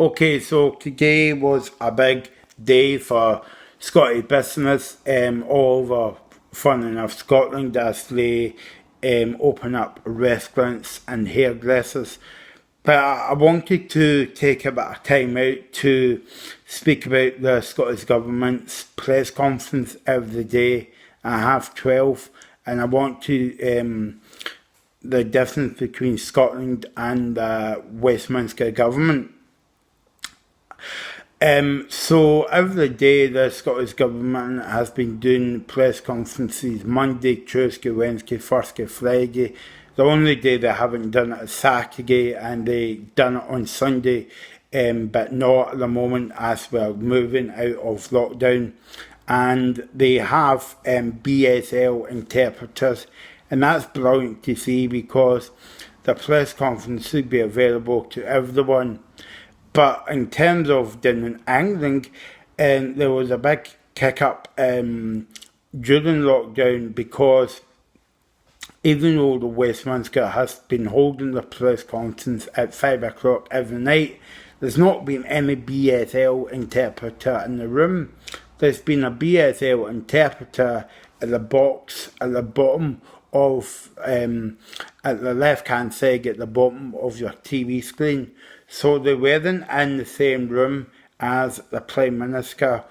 Okay, so today was a big day for Scottish business all over, fun enough, Scotland, as they open up restaurants and hairdressers. But I wanted to take a bit of time out to speak about the Scottish Government's press conference every day at 12:30, and I want to the difference between Scotland and the Westminster Government. So every day the Scottish Government has been doing press conferences Monday, Tuesday, Wednesday, Thursday, Friday. The only day they haven't done it is Saturday, and they done it on Sunday, but not at the moment as we're moving out of lockdown. And they have BSL interpreters, and that's brilliant to see because the press conference should be available to everyone. But in terms of doing angling, there was a big kick up during lockdown, because even though the Westminster has been holding the press conference at 5 o'clock every night, there's not been any BSL interpreter in the room. There's been a BSL interpreter at the box at the bottom of, at the left hand side at the bottom of your TV screen. So they weren't in the same room as the Prime Minister,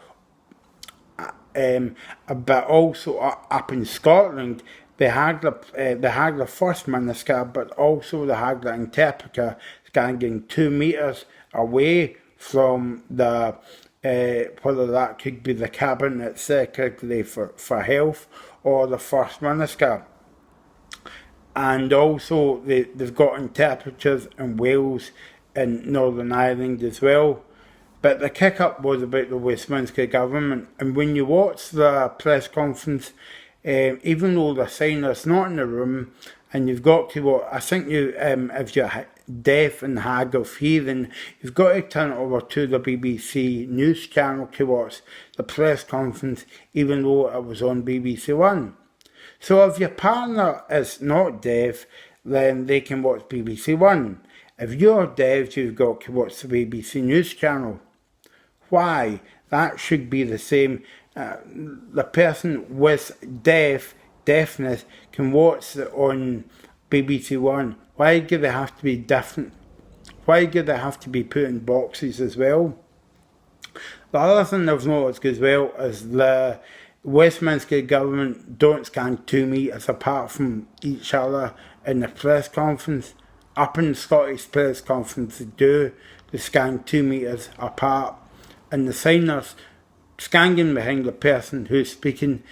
but also up in Scotland they had the First Minister, but also they had the interpreter standing 2 metres away from the whether that could be the Cabinet Secretary for Health or the First Minister. And also they've got interpreters in Wales and Northern Ireland as well. But the kick-up was about the Westminster Government, and when you watch the press conference, even though the signer's not in the room, and you've got to, I think you, if you're deaf and hard of hearing, you've got to turn it over to the BBC News channel to watch the press conference, even though it was on BBC One. So if your partner is not deaf, then they can watch BBC One. If you're deaf, you've got to watch the BBC News channel. Why? That should be the same. The person with deafness can watch it on BBC One. Why do they have to be different? Why do they have to be put in boxes as well? The other thing I've noticed as well is the Westminster Government don't stand 2 metres apart from each other in the press conference. Up in the Scottish press conference they stand 2 metres apart, and the signers standing behind the person who's speaking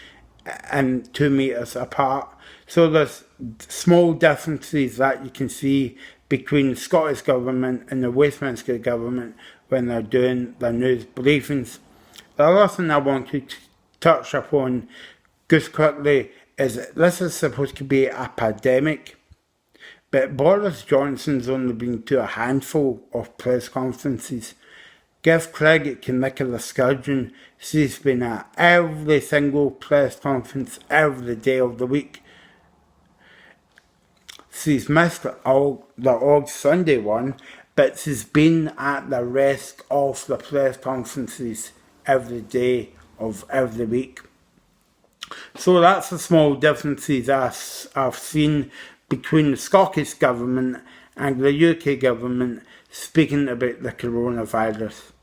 and 2 metres apart. So there's small differences that you can see between the Scottish Government and the Westminster Government when they're doing their news briefings. The other thing I wanted to touch upon just quickly is that this is supposed to be a pandemic, but Boris Johnson's only been to a handful of press conferences. Give credit to Nicola Sturgeon. She's been at every single press conference every day of the week. She's missed the odd Sunday one, but she's been at the rest of the press conferences every day of every week. So that's the small differences I've seen between the Scottish Government and the UK Government speaking about the coronavirus.